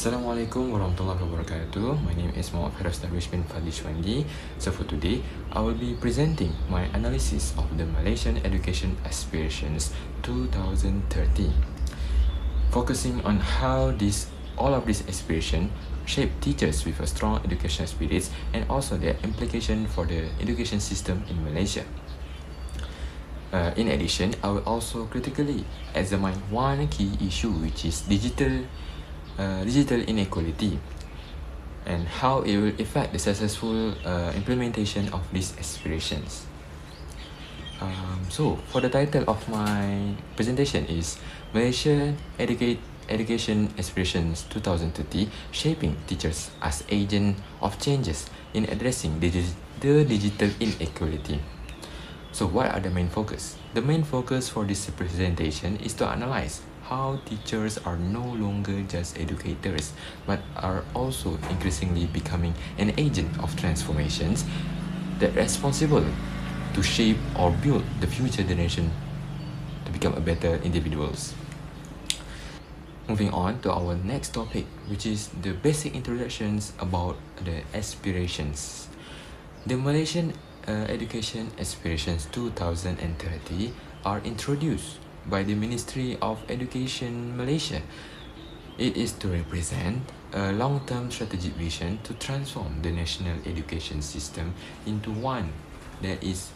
Assalamualaikum warahmatullahi wabarakatuh. My name is Feroz Darwisy. So for today, I will be presenting my analysis of the Malaysian Education Aspirations 2030, focusing on how all of these aspirations shape teachers with a strong educational spirits and also their implication for the education system in Malaysia. In addition, I will also critically examine one key issue, which is digital inequality and how it will affect the successful implementation of these aspirations. So for the title of my presentation is Malaysia Education Aspirations 2030, Shaping Teachers as Agent of Changes in Addressing the Digital Inequality. So what are the main focus? The main focus for this presentation is to analyze how teachers are no longer just educators, but are also increasingly becoming an agent of transformations that are responsible to shape or build the future generation to become a better individuals. Moving on to our next topic, which is the basic introductions about the aspirations. The Malaysian Education Aspirations 2030 are introduced by the Ministry of Education Malaysia. It is to represent a long-term strategic vision to transform the national education system into one that is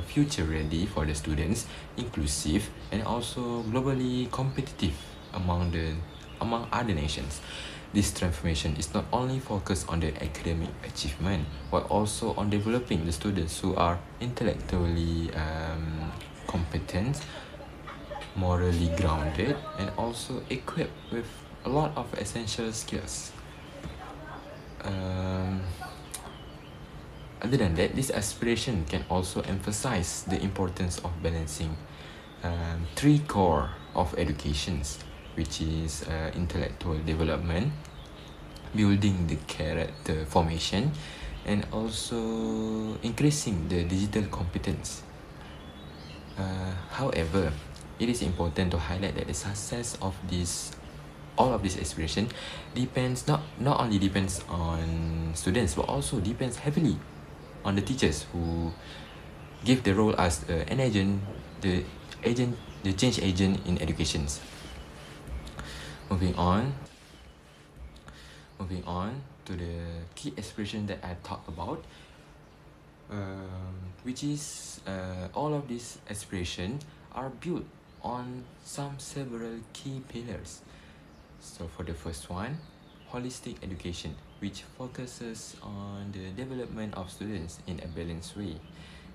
future-ready for the students, inclusive, and also globally competitive among other nations. This transformation is not only focused on the academic achievement, but also on developing the students who are intellectually competent, morally grounded, and also equipped with a lot of essential skills. Other than that, this aspiration can also emphasize the importance of balancing three core of educations, which is intellectual development, building the character formation, and also increasing the digital competence. However, it is important to highlight that the success of all of this aspiration depends not only depends on students, but also depends heavily on the teachers who give the role as an agent, the change agent in educations. Moving on to the key aspiration that I talked about, which is all of these aspirations are built on several key pillars. So for the first one, holistic education, which focuses on the development of students in a balanced way,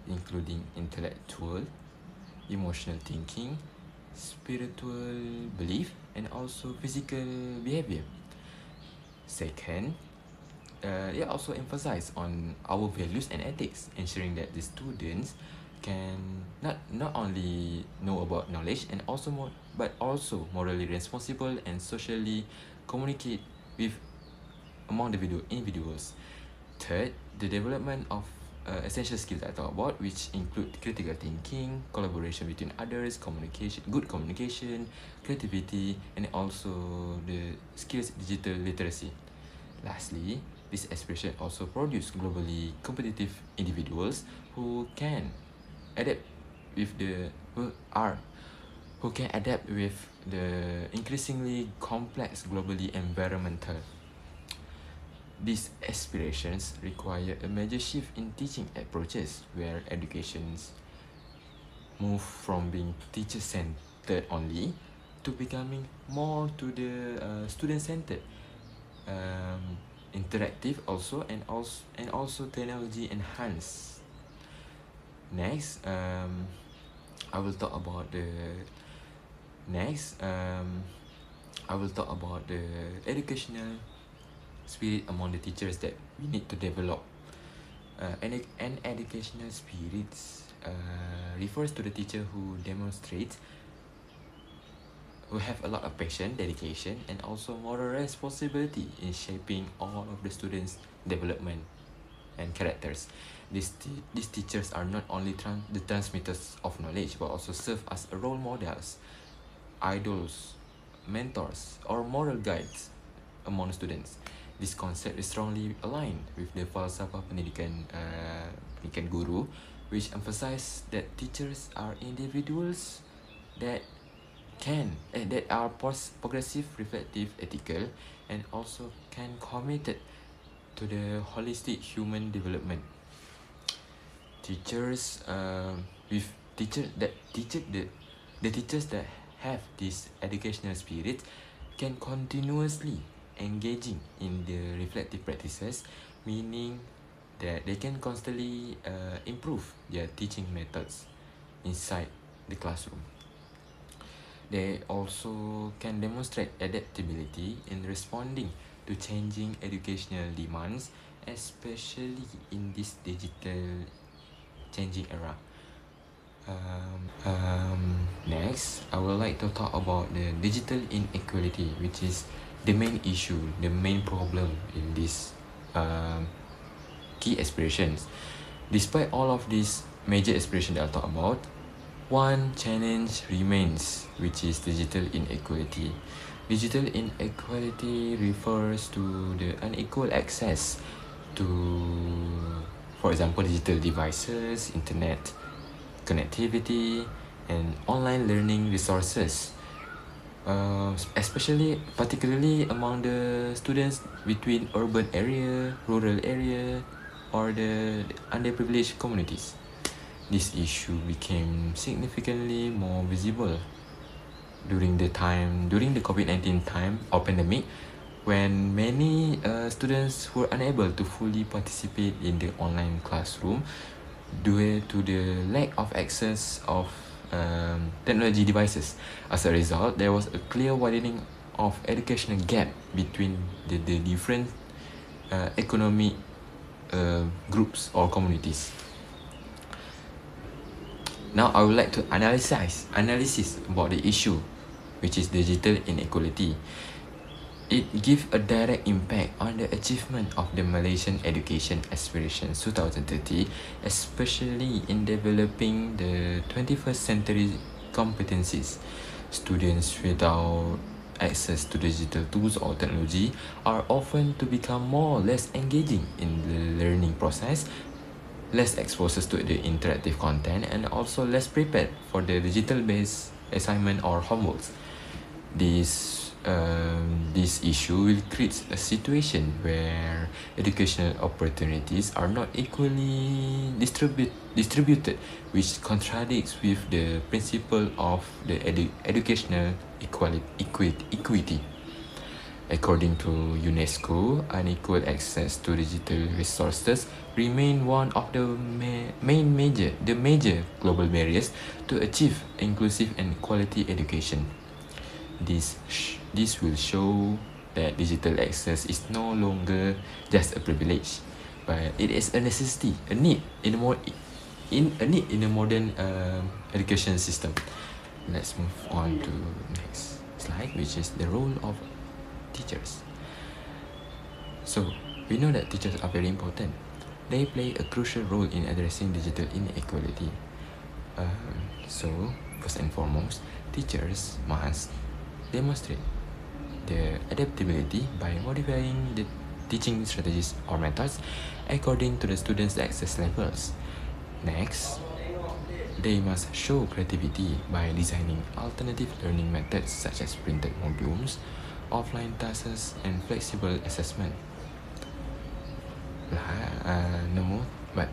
including intellectual, emotional thinking, spiritual belief, and also physical behavior. Second, it also emphasizes on our values and ethics, ensuring that the students can not only know about knowledge and also but also morally responsible and socially communicate with among the individuals. Third, the development of essential skills I talked about, which include critical thinking, collaboration between others, good communication, creativity, and also the skills digital literacy. Lastly, this aspiration also produce globally competitive individuals who can adapt with the increasingly complex globally environmental. These aspirations require a major shift in teaching approaches, where educations move from being teacher-centered only to becoming more to the student-centered, interactive also, and also technology enhanced. Next, I will talk about the educational spirit among the teachers that we need to develop. An educational spirit refers to the teacher who have a lot of passion, dedication, and also moral responsibility in shaping all of the students' development and characters. These teachers are not only the transmitters of knowledge, but also serve as role models, idols, mentors, or moral guides among students. This concept is strongly aligned with the falsafah pendidikan guru, which emphasize that teachers are individuals that are progressive, reflective, ethical, and also can committed to the holistic human development. Teachers with teacher that teacher the teachers that have this educational spirit can continuously engaging in the reflective practices, meaning that they can constantly improve their teaching methods inside the classroom. They also can demonstrate adaptability in responding to changing educational demands, especially in this digital changing era. Next, I would like to talk about the digital inequality, which is the main issue, the main problem in this key aspirations. Despite all of these major aspirations that I'll talk about, one challenge remains, which is digital inequality. Digital inequality refers to the unequal access to, for example, digital devices, internet connectivity, and online learning resources, particularly among the students between urban area, rural area, or the underprivileged communities. This issue became significantly more visible during the COVID-19 time or pandemic, when many students were unable to fully participate in the online classroom due to the lack of access of technology devices. As a result, there was a clear widening of educational gap between the different economic groups or communities. Now I would like to analysis about the issue, which is digital inequality. It gives a direct impact on the achievement of the Malaysian Education Aspirations 2030, especially in developing the 21st century competencies. Students without access to digital tools or technology are often to become more or less engaging in the learning process, less exposed to the interactive content, and also less prepared for the digital-based assignment or homeworks. This issue will create a situation where educational opportunities are not equally distributed, which contradicts with the principle of the educational equity. According to UNESCO, unequal access to digital resources remain one of the major global barriers to achieve inclusive and quality education. This will show that digital access is no longer just a privilege, but it is a necessity, a need in a modern education system. Let's move on to next slide, which is the role of teachers. So we know that teachers are very important. They play a crucial role in addressing digital inequality. So first and foremost, teachers must demonstrate the adaptability by modifying the teaching strategies or methods according to the students' access levels. Next, they must show creativity by designing alternative learning methods such as printed modules, offline tasks, and flexible assessment.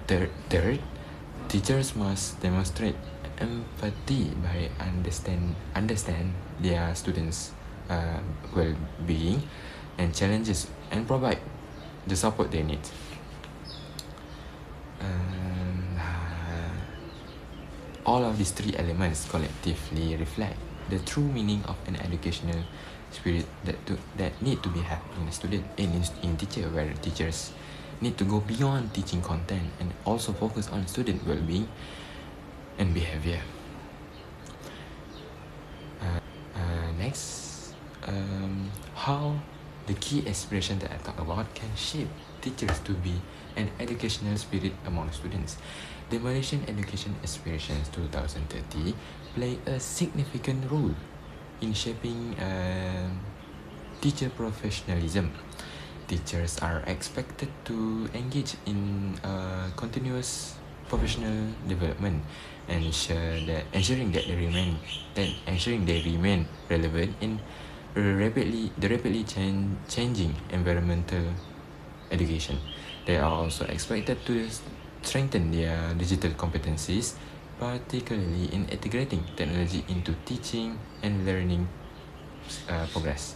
Third, teachers must demonstrate empathy by understand their students' well-being and challenges, and provide the support they need. All of these three elements collectively reflect the true meaning of an educational spirit that need to be had in a student in teacher, where teachers need to go beyond teaching content and also focus on student well-being and behavior. Next, how the key aspiration that I talk about can shape teachers to be an educational spirit among students. The Malaysian Education Aspirations 2030 play a significant role in shaping teacher professionalism. Teachers are expected to engage in continuous professional development, ensuring they remain relevant in rapidly changing environmental education. They are also expected to strengthen their digital competencies, particularly in integrating technology into teaching and learning progress.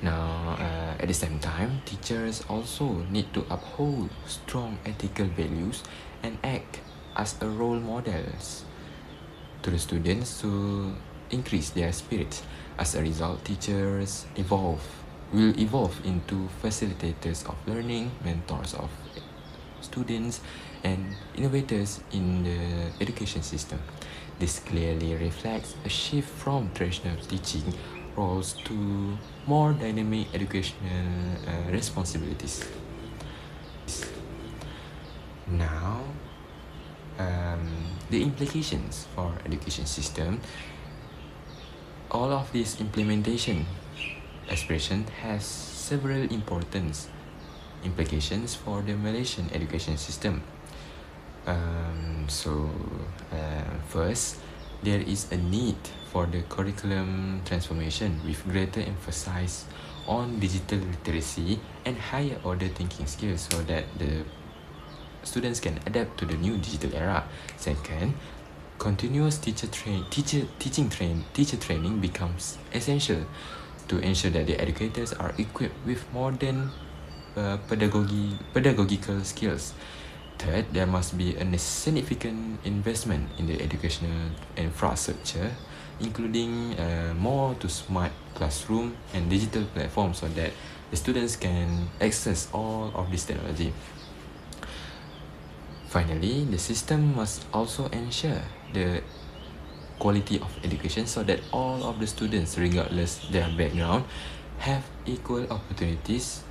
Now, at the same time, teachers also need to uphold strong ethical values and act as a role models to the students to increase their spirits. As a result, teachers will evolve into facilitators of learning, mentors of students, and innovators in the education system. This clearly reflects a shift from traditional teaching roles to more dynamic educational responsibilities. Now, the implications for education system. All of this implementation aspiration has several important implications for the Malaysian education system. First, there is a need for the curriculum transformation with greater emphasis on digital literacy and higher order thinking skills so that the students can adapt to the new digital era. Second, continuous teacher training becomes essential to ensure that the educators are equipped with modern pedagogical skills. Third, there must be a significant investment in the educational infrastructure, including more to smart classroom and digital platforms so that the students can access all of this technology. Finally, the system must also ensure the quality of education so that all of the students, regardless their background, have equal opportunities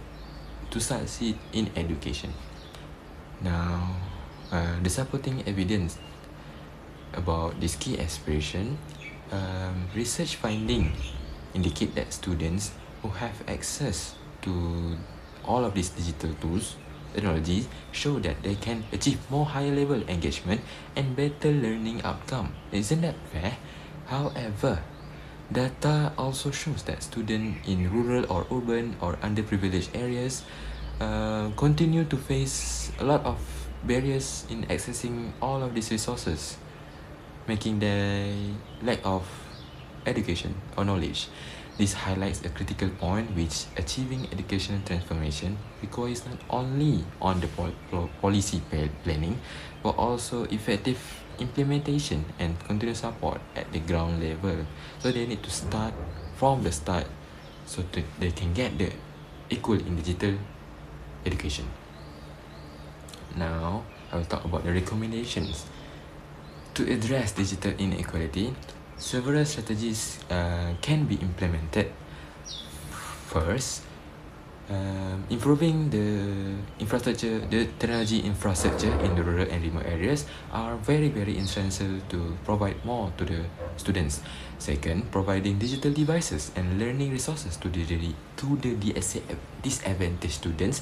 to succeed in education. Now, the supporting evidence about this key aspiration, research findings indicate that students who have access to all of these digital tools, technologies, show that they can achieve more higher level engagement and better learning outcome. Isn't that fair? However, data also shows that students in rural or urban or underprivileged areas continue to face a lot of barriers in accessing all of these resources, making their lack of education or knowledge. This highlights a critical point which achieving educational transformation requires not only on the policy planning but also effective implementation and continuous support at the ground level. So they need to start from the start so that they can get the equal in digital education. Now, I will talk about the recommendations. To address digital inequality, several strategies can be implemented. First, improving the technology infrastructure in the rural and remote areas are very essential to provide more to the students. Second, providing digital devices and learning resources to the disadvantaged students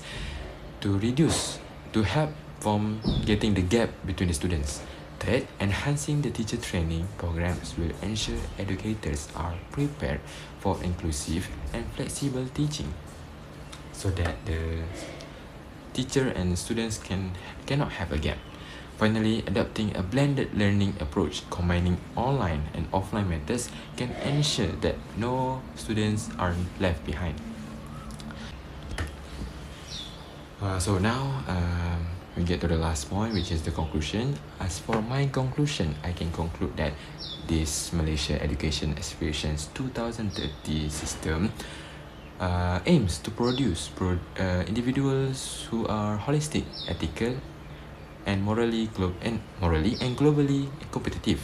to help from getting the gap between the students. Third, enhancing the teacher training programs will ensure educators are prepared for inclusive and flexible teaching so that the teacher and students cannot have a gap. Finally, adopting a blended learning approach combining online and offline methods can ensure that no students are left behind. So now we get to the last point, which is the conclusion. As for my conclusion, I can conclude that this Malaysia Education Aspirations 2030 system aims to produce individuals who are holistic, ethical, and morally and globally competitive.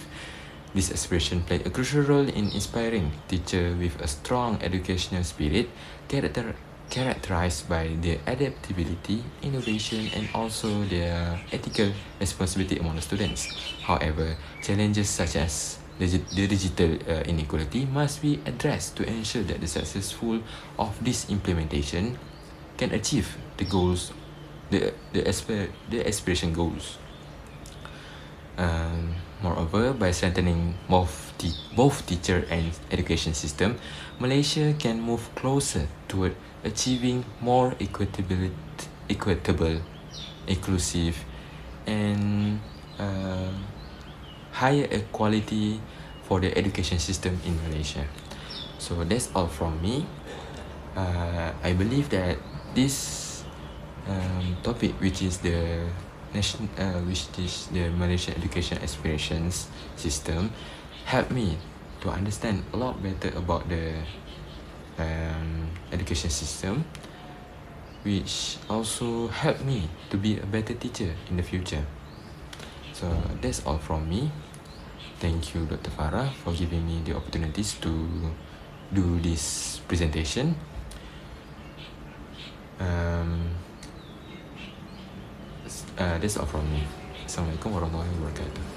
This aspiration played a crucial role in inspiring teachers with a strong educational spirit, characterized by their adaptability, innovation, and also their ethical responsibility among the students. However, challenges such as the digital inequality must be addressed to ensure that the successful of this implementation can achieve the goals, the aspiration goals. Moreover, by strengthening both teacher and education system, Malaysia can move closer toward achieving more equitable, inclusive, and higher equality for the education system in Malaysia. So that's all from me. I believe that this topic, which is the Malaysian education aspirations system, helped me to understand a lot better about the education system, which also helped me to be a better teacher in the future. So that's all from me. Thank you, Dr. Farah, for giving me the opportunities to do this presentation. That's all from me. Assalamualaikum warahmatullahi wabarakatuh.